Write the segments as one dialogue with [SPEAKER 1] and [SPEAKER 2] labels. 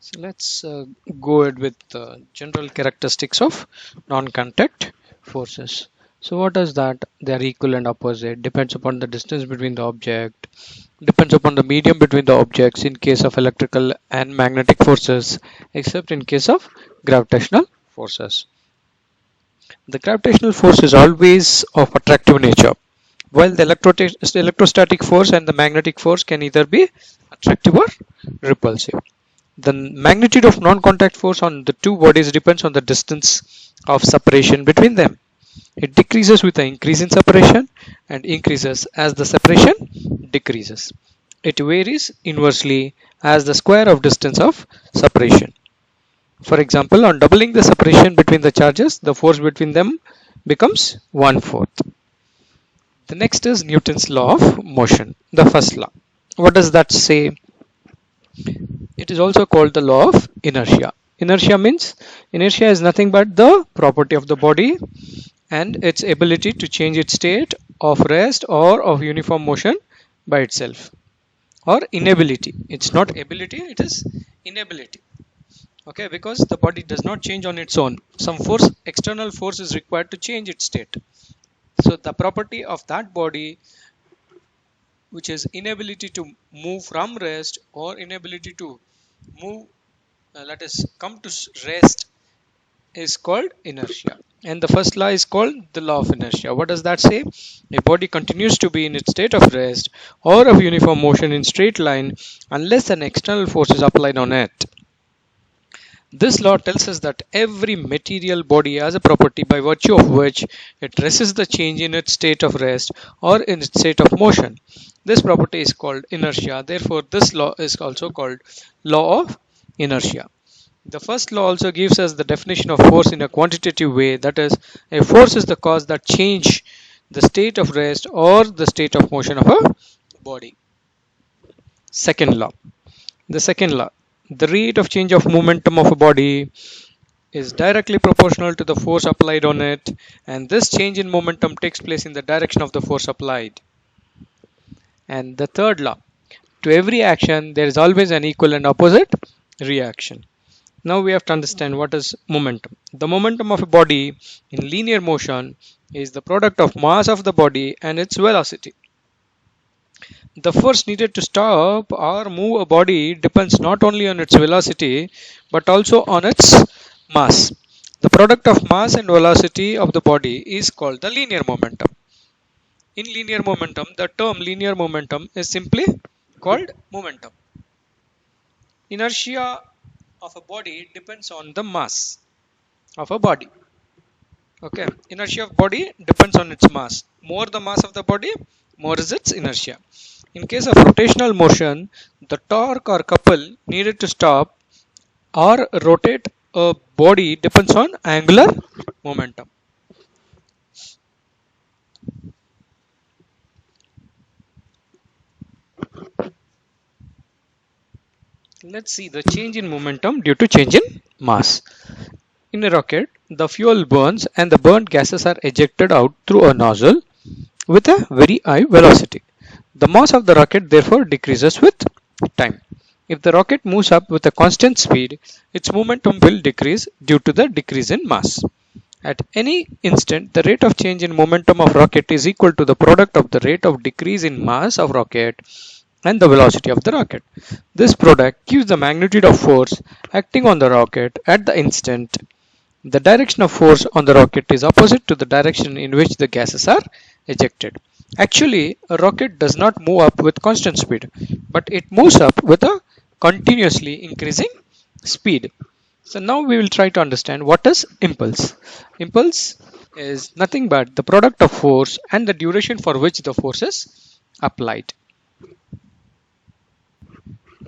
[SPEAKER 1] So let's go ahead with the general characteristics of non-contact forces. So what is that? They are equal and opposite, depends upon the distance between the object, depends upon the medium between the objects in case of electrical and magnetic forces, except in case of gravitational forces. The gravitational force is always of attractive nature, while the electrostatic force and the magnetic force can either be attractive or repulsive. The magnitude of non-contact force on the two bodies depends on the distance of separation between them. It decreases with the increase in separation and increases as the separation decreases. It varies inversely as the square of distance of separation. For example, on doubling the separation between the charges, the force between them becomes 1/4. The next is Newton's law of motion, the first law. What does that say? It is also called the law of inertia. Inertia is nothing but the property of the body and its ability to change its state of rest or of uniform motion by itself, or inability. It's not ability, it is inability. Okay, because the body does not change on its own. Some force, external force, is required to change its state. So the property of that body, which is inability to move from rest or inability to move, let us come to rest, is called inertia. And the first law is called the law of inertia. What does that say? A body continues to be in its state of rest or of uniform motion in straight line unless an external force is applied on it. This law tells us that every material body has a property by virtue of which it resists the change in its state of rest or in its state of motion. This property is called inertia. Therefore, this law is also called law of inertia. The first law also gives us the definition of force in a quantitative way. That is, a force is the cause that change the state of rest or the state of motion of a body. Second law. The second law. The rate of change of momentum of a body is directly proportional to the force applied on it, and this change in momentum takes place in the direction of the force applied. And the third law. To every action, there is always an equal and opposite reaction. Now we have to understand what is momentum. The momentum of a body in linear motion is the product of mass of the body and its velocity. The force needed to stop or move a body depends not only on its velocity but also on its mass. The product of mass and velocity of the body is called the linear momentum. In linear momentum, the term linear momentum is simply called momentum. Inertia of a body depends on the mass of a body. Okay, inertia of body depends on its mass. More the mass of the body, more is its inertia. In case of rotational motion, the torque or couple needed to stop or rotate a body depends on angular momentum. Let's see the change in momentum due to change in mass. In a rocket, the fuel burns and the burnt gases are ejected out through a nozzle with a very high velocity. The mass of the rocket therefore decreases with time. If the rocket moves up with a constant speed, its momentum will decrease due to the decrease in mass. At any instant, the rate of change in momentum of rocket is equal to the product of the rate of decrease in mass of rocket and the velocity of the rocket. This product gives the magnitude of force acting on the rocket at the instant. The direction of force on the rocket is opposite to the direction in which the gases are ejected. Actually, a rocket does not move up with constant speed, but it moves up with a continuously increasing speed. So now we will try to understand what is impulse. Impulse is nothing but the product of force and the duration for which the force is applied.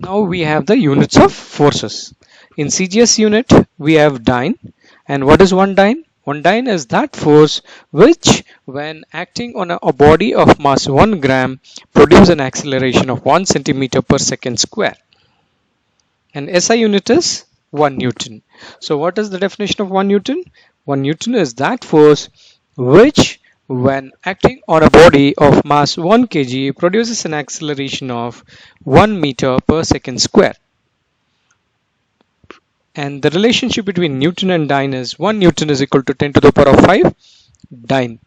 [SPEAKER 1] Now we have the units of forces. In CGS unit, we have dyne. And what is one dyne? One dyne is that force which, when acting on a body of mass 1 gram, produces an acceleration of 1 centimeter per second square. And SI unit is 1 Newton. So what is the definition of 1 Newton? 1 Newton is that force which, when acting on a body of mass 1 kg, produces an acceleration of 1 meter per second square. And the relationship between Newton and dyne is 1 Newton is equal to 10 to the power of 5 dyne.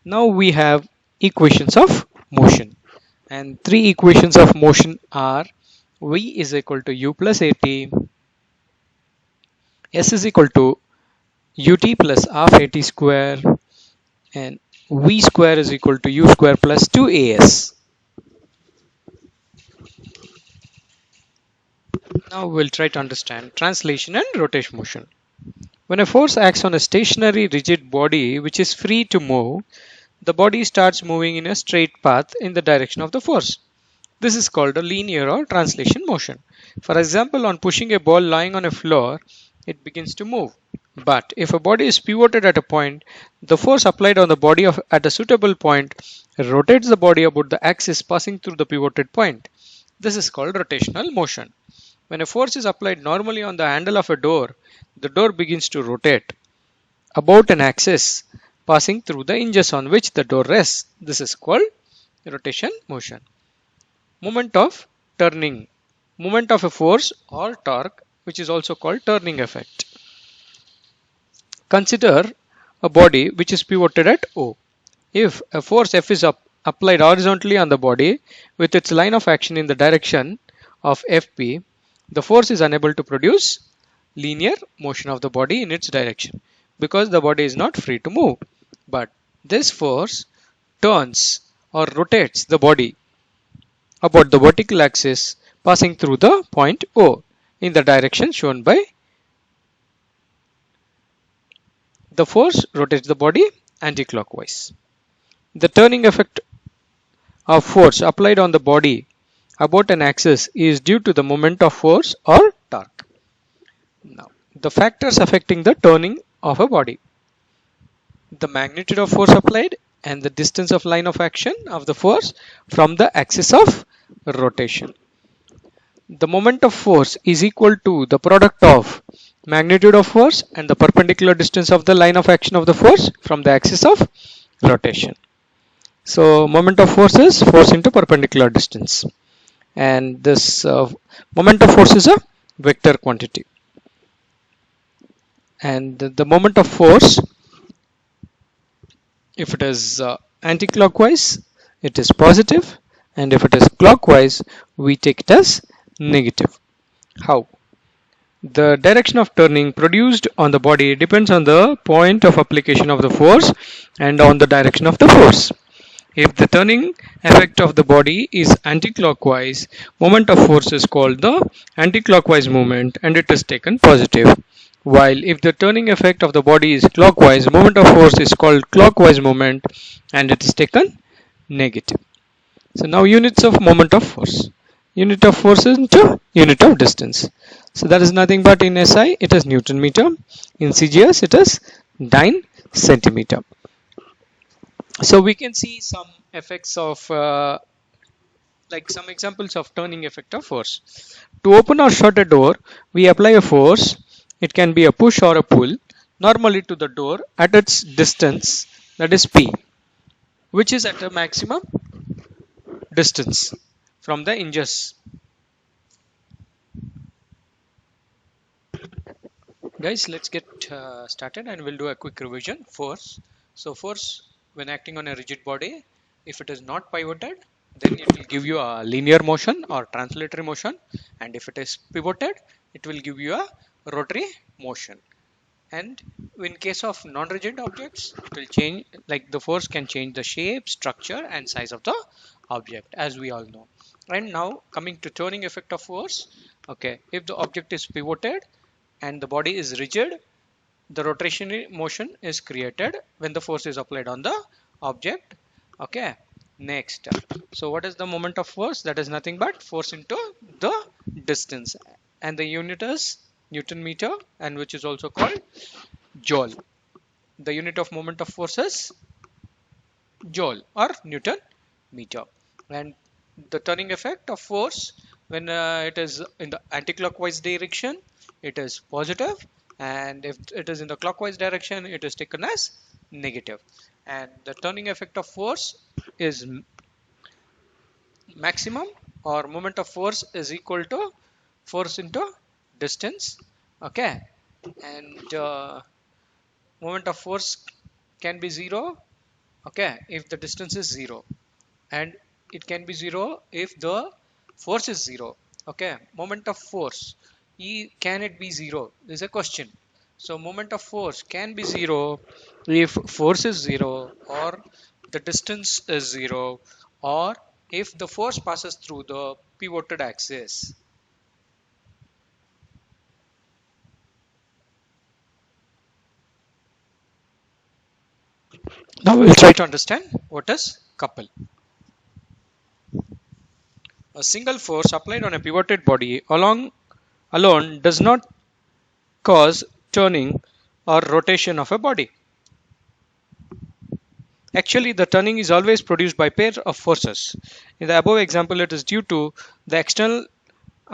[SPEAKER 1] Now we have equations of motion, and three equations of motion are V is equal to U plus AT, S is equal to UT plus half AT square, and V square is equal to U square plus 2AS. Now we'll try to understand translation and rotation motion. When a force acts on a stationary rigid body which is free to move, the body starts moving in a straight path in the direction of the force. This is called a linear or translation motion. For example, on pushing a ball lying on a floor, it begins to move. But if a body is pivoted at a point, the force applied on the body at a suitable point rotates the body about the axis passing through the pivoted point. This is called rotational motion. When a force is applied normally on the handle of a door, the door begins to rotate about an axis passing through the hinges on which the door rests. This is called rotation motion. Moment of turning. Moment of a force or torque, which is also called turning effect. Consider a body which is pivoted at O. If a force F is applied horizontally on the body with its line of action in the direction of Fp, the force is unable to produce linear motion of the body in its direction because the body is not free to move. But this force turns or rotates the body about the vertical axis passing through the point O in the direction shown by the force rotates the body anti-clockwise. The turning effect of force applied on the body about an axis is due to the moment of force or torque. Now, the factors affecting the turning of a body: the magnitude of force applied and the distance of line of action of the force from the axis of rotation. The moment of force is equal to the product of magnitude of force and the perpendicular distance of the line of action of the force from the axis of rotation. So moment of force is force into perpendicular distance, and this moment of force is a vector quantity, and the moment of force, if it is anti-clockwise, it is positive, and if it is clockwise, we take it as negative. How? The direction of turning produced on the body depends on the point of application of the force and on the direction of the force. If the turning effect of the body is anti-clockwise, moment of force is called the anti-clockwise moment and it is taken positive. While if the turning effect of the body is clockwise, moment of force is called clockwise moment and it is taken negative. So now units of moment of force. Unit of force is into unit of distance. So that is nothing but in SI it is Newton meter, in CGS it is dyne centimeter. So we can see some effects of like some examples of turning effect of force. To open or shut a door, we apply a force. It can be a push or a pull, normally to the door at its distance, that is P, which is at a maximum distance from the hinges. Guys, let's get started and we'll do a quick revision. Force. So force when acting on a rigid body, if it is not pivoted, then it will give you a linear motion or translatory motion, and if it is pivoted, it will give you a rotary motion. And in case of non-rigid objects, it will change, like the force can change the shape, structure and size of the object, as we all know. And now coming to turning effect of force. Okay, if the object is pivoted and the body is rigid, the rotational motion is created when the force is applied on the object. Okay, next, so what is the moment of force? That is nothing but force into the distance, and the unit is Newton meter, and which is also called joule. The unit of moment of force is joule or Newton meter. And the turning effect of force when it is in the anti-clockwise direction, it is positive, and if it is in the clockwise direction, it is taken as negative. And the turning effect of force is maximum, or moment of force is equal to force into distance, okay, and moment of force can be 0, okay, if the distance is 0, and it can be 0 if the force is 0, okay. Moment of force, can it be 0 is a question. So moment of force can be 0 if force is 0, or the distance is 0, or if the force passes through the pivoted axis. Now we'll try to understand what is couple. A single force applied on a pivoted body alone does not cause turning or rotation of a body. Actually, the turning is always produced by pair of forces. In the above example, it is due to the external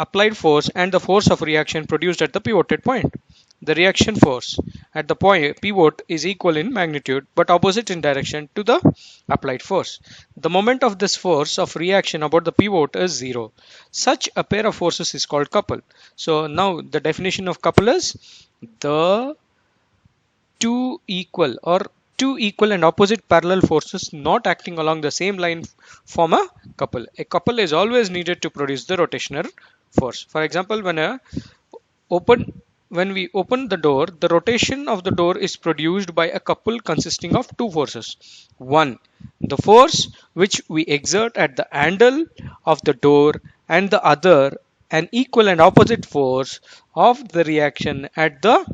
[SPEAKER 1] applied force and the force of reaction produced at the pivoted point. The reaction force at the point pivot is equal in magnitude but opposite in direction to the applied force. The moment of this force of reaction about the pivot is zero. Such a pair of forces is called couple. So now the definition of couple is the two equal and opposite parallel forces not acting along the same line form a couple. A couple is always needed to produce the rotational force. For example, open when we open the door, the rotation of the door is produced by a couple consisting of two forces. One, the force which we exert at the handle of the door, and the other, an equal and opposite force of the reaction at the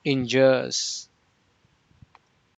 [SPEAKER 1] hinges.